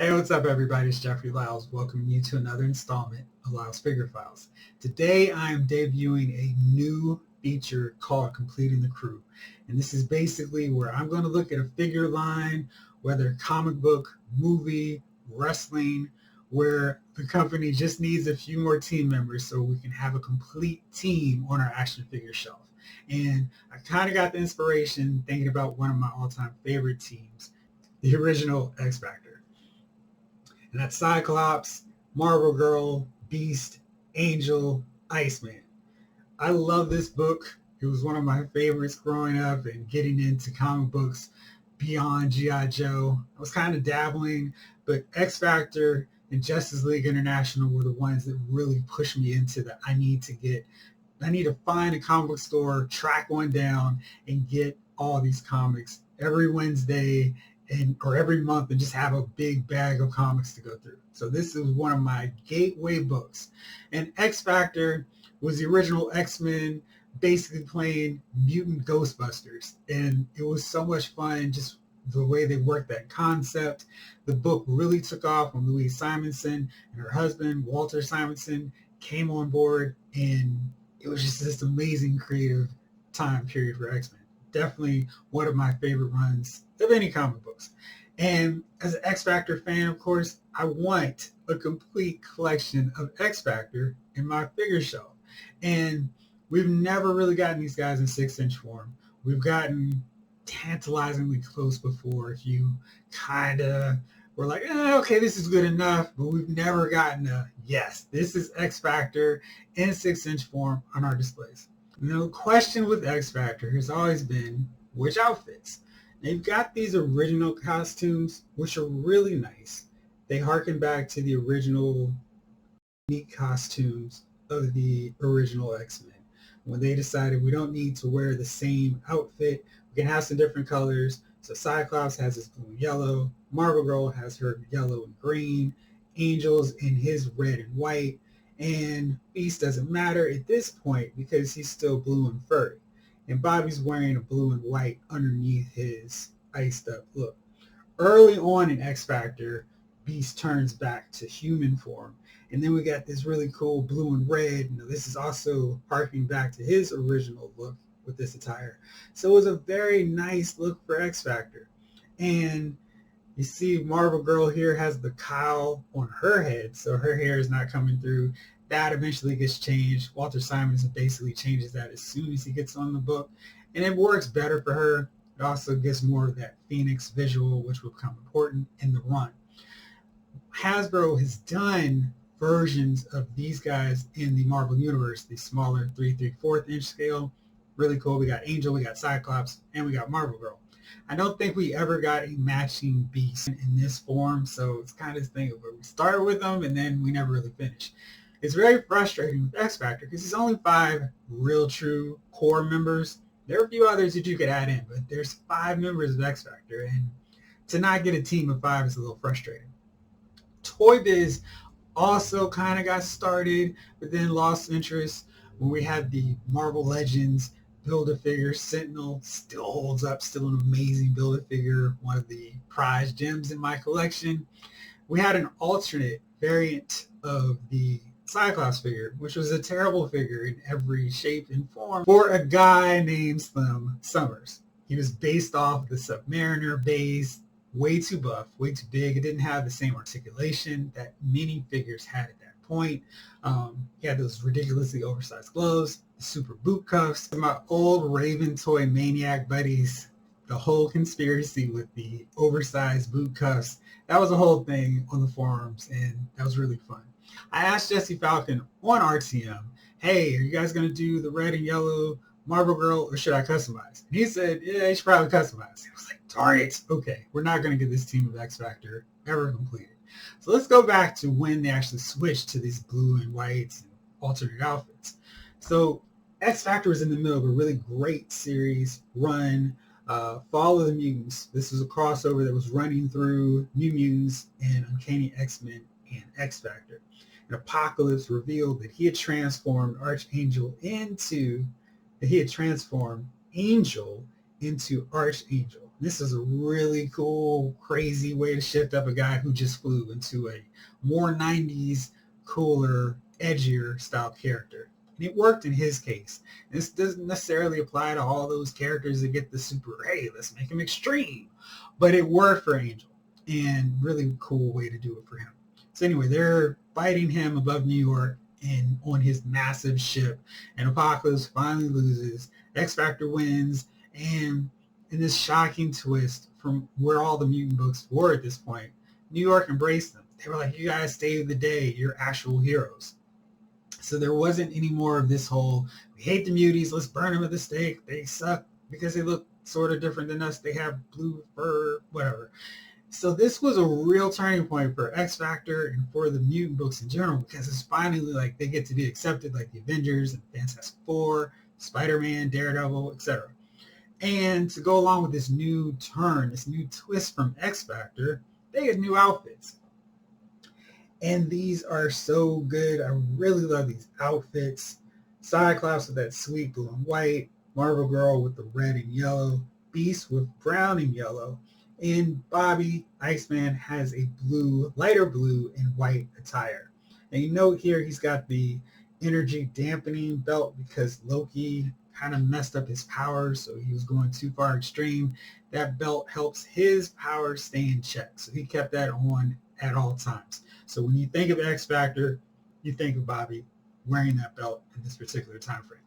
Hey, what's up, everybody? It's Jeffrey Lyles, welcoming you to another installment of Lyles Figure Files. Today, I am debuting a new feature called Completing the Crew. And this is basically where I'm going to look at a figure line, whether comic book, movie, wrestling, where the company just needs a few more team members so we can have a complete team on our action figure shelf. And I kind of got the inspiration thinking about one of my all-time favorite teams, the original XFactor. And that's Cyclops, Marvel Girl, Beast, Angel, Iceman. I love this book. It was one of my favorites growing up and getting into comic books beyond G.I. Joe. I was kind of dabbling, but XFactor and Justice League International were the ones that really pushed me into the I need to find a comic book store, track one down, and get all these comics every Wednesday or every month, and just have a big bag of comics to go through. So this is one of my gateway books. And XFactor was the original X-Men, basically playing mutant Ghostbusters. And it was so much fun, just the way they worked that concept. The book really took off when Louise Simonson and her husband, Walter Simonson, came on board, and it was just this amazing creative time period for X-Men. Definitely one of my favorite runs of any comic books. And as an XFactor fan, of course, I want a complete collection of XFactor in my figure shelf. And we've never really gotten these guys in 6-inch form. We've gotten tantalizingly close before if you kind of were like, okay, this is good enough, but we've never gotten a, yes, this is XFactor in 6-inch form on our displays. The question with XFactor has always been which outfits. They've got these original costumes, which are really nice. They harken back to the original unique costumes of the original X-Men. When they decided we don't need to wear the same outfit, we can have some different colors. So Cyclops has his blue and yellow, Marvel Girl has her yellow and green, Angel's in his red and white, and Beast doesn't matter at this point because he's still blue and furry. And Bobby's wearing a blue and white underneath his iced up look. Early on in XFactor, Beast turns back to human form. And then we got this really cool blue and red. Now, this is also harking back to his original look with this attire. So it was a very nice look for XFactor. And you see Marvel Girl here has the cowl on her head, so her hair is not coming through. That eventually gets changed. Walter Simonson basically changes that as soon as he gets on the book, and it works better for her. It also gets more of that Phoenix visual, which will become important in the run. Hasbro has done versions of these guys in the Marvel Universe, the smaller 3/4 inch scale. Really cool. We got Angel, we got Cyclops, and we got Marvel Girl. I don't think we ever got a matching Beast in this form, so it's kind of this thing where we start with them and then we never really finish. It's very frustrating with XFactor because there's only 5 real true core members. There are a few others that you could add in, but there's 5 members of XFactor, and to not get a team of 5 is a little frustrating. Toy Biz also kind of got started, but then lost interest when we had the Marvel Legends Build-A-Figure. Sentinel still holds up, still an amazing Build-A-Figure, one of the prized gems in my collection. We had an alternate variant of the Cyclops figure, which was a terrible figure in every shape and form, for a guy named Slim Summers. He was based off the Submariner base, way too buff, way too big. It didn't have the same articulation that many figures had at that point. He had those ridiculously oversized gloves, the super boot cuffs. My old Raven Toy Maniac buddies, the whole conspiracy with the oversized boot cuffs, that was a whole thing on the forums, and that was really fun. I asked Jesse Falcon on RTM, hey, are you guys going to do the red and yellow Marvel Girl, or should I customize? And he said, yeah, you should probably customize. I was like, darn it. Okay, we're not going to get this team of XFactor ever completed. So let's go back to when they actually switched to these blue and whites and alternate outfits. So XFactor was in the middle of a really great series run, Fall of the Mutants. This was a crossover that was running through New Mutants and Uncanny X-Men and XFactor. And Apocalypse revealed that he had transformed Angel into Archangel. This is a really cool, crazy way to shift up a guy who just flew into a more 90s, cooler, edgier style character. And it worked in his case. This doesn't necessarily apply to all those characters that get the super, hey, let's make him extreme. But it worked for Angel. And really cool way to do it for him. So anyway, they're fighting him above New York and on his massive ship. And Apocalypse finally loses. X-Factor wins. And in this shocking twist from where all the mutant books were at this point, New York embraced them. They were like, you guys saved the day. You're actual heroes. So there wasn't any more of this whole, we hate the muties, let's burn them at the stake. They suck because they look sort of different than us. They have blue fur, whatever. So this was a real turning point for X-Factor and for the mutant books in general, because it's finally like they get to be accepted like the Avengers and Fantastic Four, Spider-Man, Daredevil, etc. And to go along with this new turn, this new twist from X-Factor, they get new outfits. And these are so good. I really love these outfits. Cyclops with that sweet blue and white, Marvel Girl with the red and yellow, Beast with brown and yellow, and Bobby, Iceman, has a blue, lighter blue and white attire. And you note here he's got the energy dampening belt because Loki kind of messed up his powers, so he was going too far extreme. That belt helps his powers stay in check, so he kept that on at all times. So when you think of X-Factor, you think of Bobby wearing that belt in this particular time frame.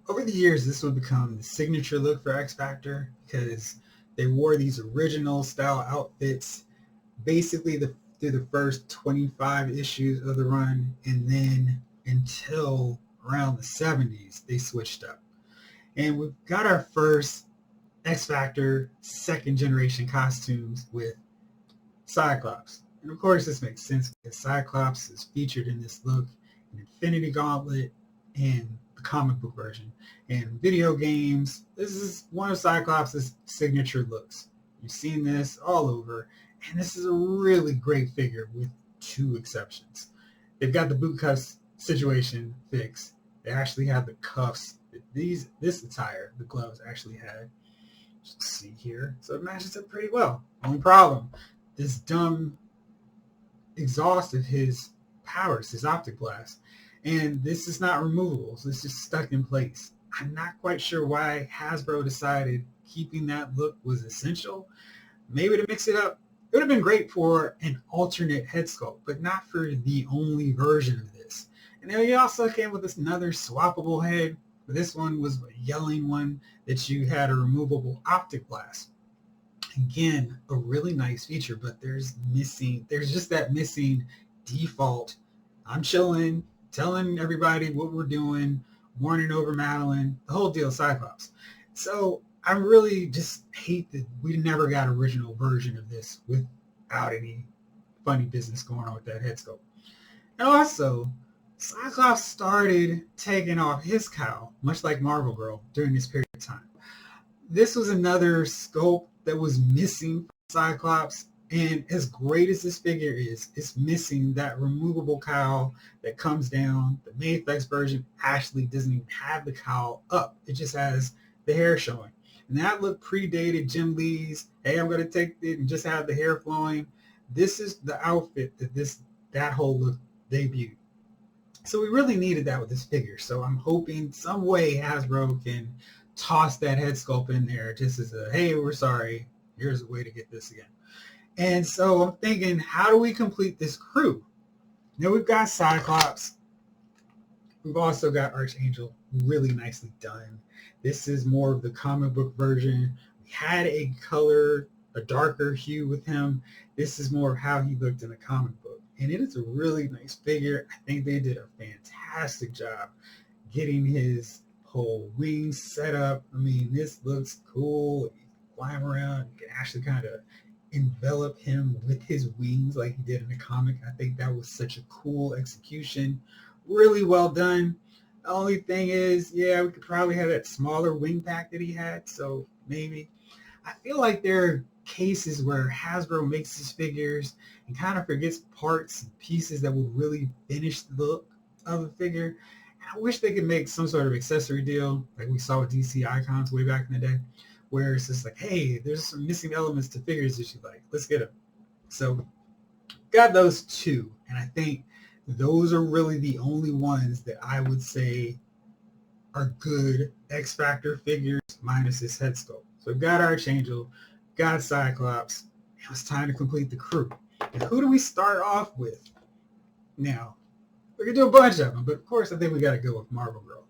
Over the years, this would become the signature look for X-Factor because they wore these original style outfits basically through the first 25 issues of the run, and then until around the 70s, they switched up. And we've got our first X-Factor second generation costumes with Cyclops. And of course this makes sense because Cyclops is featured in this look in Infinity Gauntlet and the comic book version. And video games, this is one of Cyclops' signature looks. You've seen this all over, and this is a really great figure with two exceptions. They've got the boot cuffs situation fixed. They actually have the cuffs that this attire, the gloves actually had. Just see here. So it matches up pretty well. Only problem, this dumb exhaust of his powers, his optic blast. And this is not removable, so it's just stuck in place. I'm not quite sure why Hasbro decided keeping that look was essential. Maybe to mix it up. It would have been great for an alternate head sculpt, but not for the only version of this. And then he also came with another swappable head. This one was a yelling one that you had a removable optic blast. Again, a really nice feature, but there's just that missing default. I'm chilling, telling everybody what we're doing, warning over Madeline, the whole deal, Cyclops. So I really just hate that we never got an original version of this without any funny business going on with that head sculpt. And also, Cyclops started taking off his cowl, much like Marvel Girl, during this period of time. This was another sculpt that was missing from Cyclops, and as great as this figure is, it's missing that removable cowl that comes down. The Mayflex version actually doesn't even have the cowl up. It just has the hair showing. And that look predated Jim Lee's, hey, I'm going to take it and just have the hair flowing. This is the outfit that whole look debuted. So we really needed that with this figure. So I'm hoping some way Hasbro can toss that head sculpt in there just as a, hey, we're sorry, here's a way to get this again. And so I'm thinking, how do we complete this crew? Now we've got Cyclops. We've also got Archangel, really nicely done. This is more of the comic book version. We had a darker hue with him. This is more of how he looked in the comic book. And it is a really nice figure. I think they did a fantastic job getting his whole wings set up. I mean, this looks cool. You can fly him around. You can actually kind of envelop him with his wings like he did in the comic. I think that was such a cool execution. Really well done. The only thing is, yeah, we could probably have that smaller wing pack that he had. So maybe. I feel like there are cases where Hasbro makes these figures and kind of forgets parts and pieces that will really finish the look of the figure. I wish they could make some sort of accessory deal like we saw with DC Icons way back in the day. where it's just like, hey, there's some missing elements to figures that you like. Let's get them. So got those two, and I think those are really the only ones that I would say are good X-Factor figures minus this head sculpt. So we've got Archangel, got Cyclops. Now it's time to complete the crew. And who do we start off with? Now, we can do a bunch of them, but of course I think we got to go with Marvel Girl.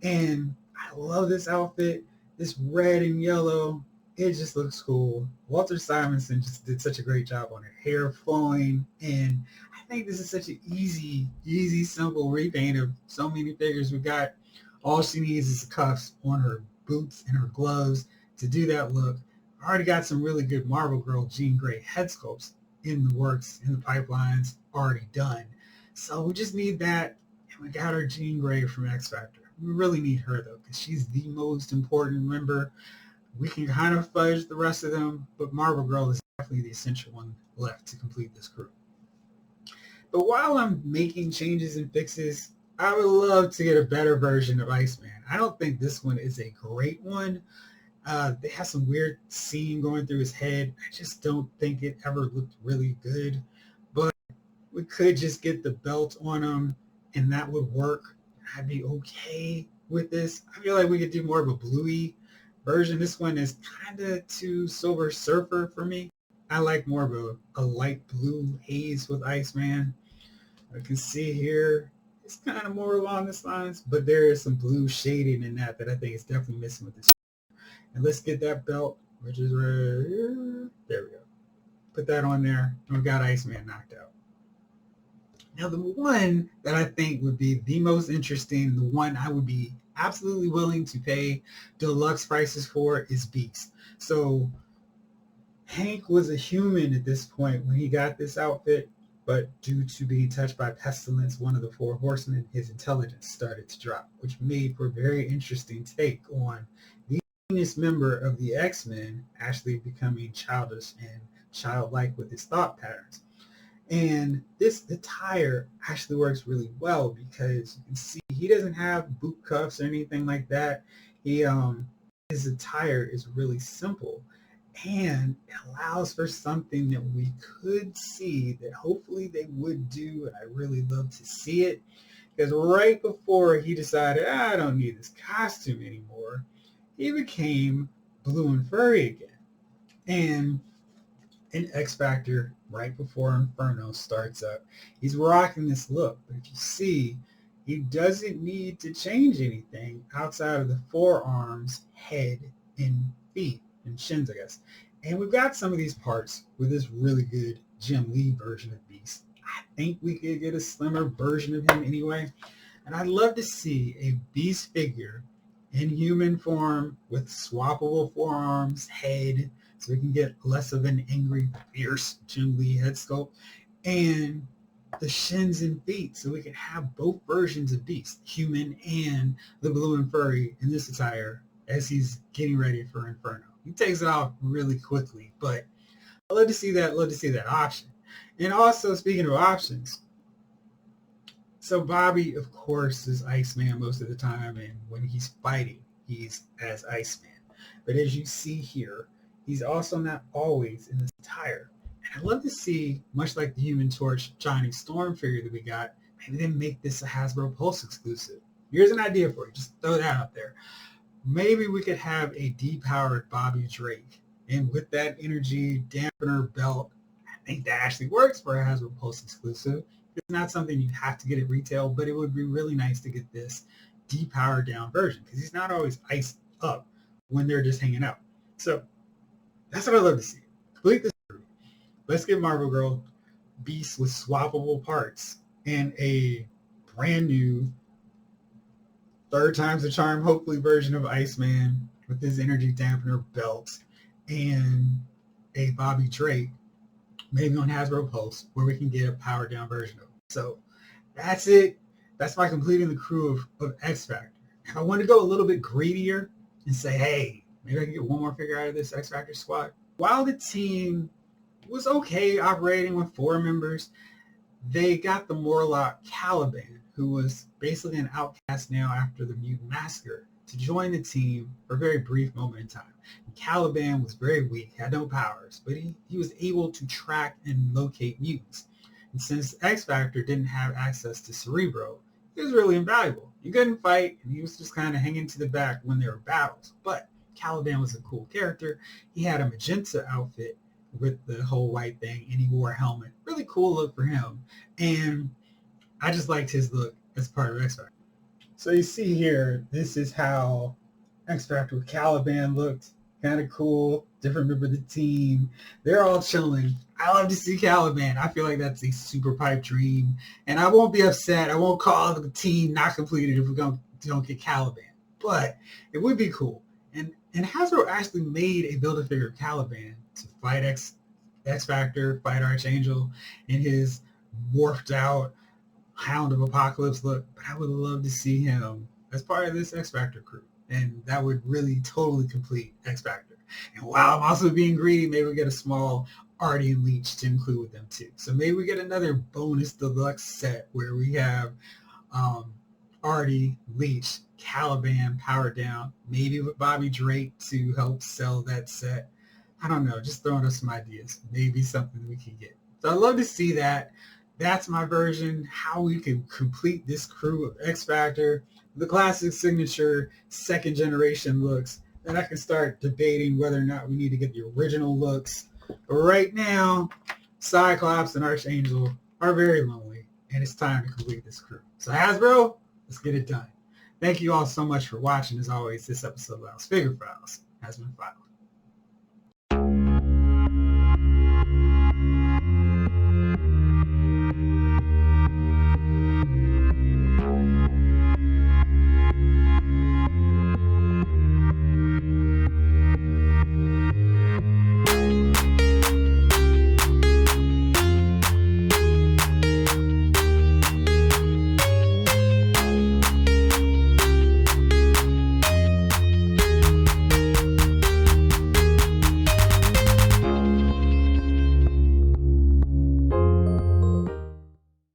And I love this outfit, this red and yellow. It just looks cool. Walter Simonson just did such a great job on her hair flowing, and I think this is such an easy, simple repaint of so many figures. We got all she needs is the cuffs on her boots and her gloves to do that look. I already got some really good Marvel Girl Jean Grey head sculpts in the works, in the pipelines, already done. So we just need that, and we got our Jean Grey from X-Factor. We really need her, though, because she's the most important member. We can kind of fudge the rest of them, but Marvel Girl is definitely the essential one left to complete this crew. But while I'm making changes and fixes, I would love to get a better version of Iceman. I don't think this one is a great one. They have some weird scene going through his head. I just don't think it ever looked really good. But we could just get the belt on him, and that would work. I'd be okay with this. I feel like we could do more of a bluey version. This one is kind of too Silver Surfer for me. I like more of a light blue haze with Iceman. I can see here it's kind of more along this lines, but there is some blue shading in that I think is definitely missing with this. And let's get that belt, which is right here. There we go. Put that on there, and we got Iceman knocked out. Now, the one that I think would be the most interesting, the one I would be absolutely willing to pay deluxe prices for, is Beast. So Hank was a human at this point when he got this outfit, but due to being touched by pestilence, one of the four horsemen, his intelligence started to drop, which made for a very interesting take on the genius member of the X-Men actually becoming childish and childlike with his thought patterns. And this attire actually works really well because you can see he doesn't have boot cuffs or anything like that. His attire is really simple, and it allows for something that we could see that hopefully they would do, and I really love to see it, because right before he decided, I don't need this costume anymore, he became blue and furry again. And in X-Factor, right before Inferno starts up, he's rocking this look. But if you see, he doesn't need to change anything outside of the forearms, head, and feet, and shins, I guess. And we've got some of these parts with this really good Jim Lee version of Beast. I think we could get a slimmer version of him anyway. And I'd love to see a Beast figure in human form with swappable forearms, head, so we can get less of an angry, fierce Jim Lee head sculpt, and the shins and feet, so we can have both versions of Beast, human and the blue and furry, in this attire as he's getting ready for Inferno. He takes it off really quickly, but I'd love to see that option. And also, speaking of options, so Bobby, of course, is Iceman most of the time, and when he's fighting, he's as Iceman. But as you see here, he's also not always in this attire. And I'd love to see, much like the Human Torch Johnny Storm figure that we got, maybe then make this a Hasbro Pulse exclusive. Here's an idea for you. Just throw that out there. Maybe we could have a depowered Bobby Drake. And with that energy dampener belt, I think that actually works for a Hasbro Pulse exclusive. It's not something you have to get at retail, but it would be really nice to get this depowered down version, because he's not always iced up when they're just hanging out. So that's what I'd love to see. Complete this crew. Let's get Marvel Girl Beast with swappable parts and a brand new third time's the charm, hopefully, version of Iceman with his energy dampener belt and a Bobby Drake, maybe on Hasbro Pulse, where we can get a powered down version of him. So that's it. That's my completing the crew of X-Factor. If I want to go a little bit greedier and say, hey, maybe I can get one more figure out of this X-Factor squad. While the team was okay operating with 4 members, they got the Morlock Caliban, who was basically an outcast now after the Mutant Massacre, to join the team for a very brief moment in time. Caliban was very weak, had no powers, but he was able to track and locate mutants. And since XFactor didn't have access to Cerebro, he was really invaluable. He couldn't fight, and he was just kind of hanging to the back when there were battles. But Caliban was a cool character. He had a magenta outfit with the whole white thing, and he wore a helmet. Really cool look for him. And I just liked his look as part of XFactor. So you see here, this is how XFactor with Caliban looked. Kind of cool. Different member of the team. They're all chilling. I love to see Caliban. I feel like that's a super pipe dream. And I won't be upset. I won't call the team not completed if we don't get Caliban. But it would be cool. And Hasbro actually made a Build-A-Figure of Caliban to fight XFactor, fight Archangel in his morphed out Hound of Apocalypse look. But I would love to see him as part of this XFactor crew. And that would really totally complete XFactor. And while I'm also being greedy, maybe we get a small Artie and Leech to include with them too. So maybe we get another bonus deluxe set where we have Artie, Leech, Caliban powered down, maybe with Bobby Drake to help sell that set. I don't know, just throwing us some ideas. Maybe something we can get. So I'd love to see that. That's my version, how we can complete this crew of XFactor, the classic signature second generation looks. Then I can start debating whether or not we need to get the original looks. But right now, Cyclops and Archangel are very lonely, and it's time to complete this crew. So Hasbro, let's get it done. Thank you all so much for watching. As always, this episode of Figure Files has been filed.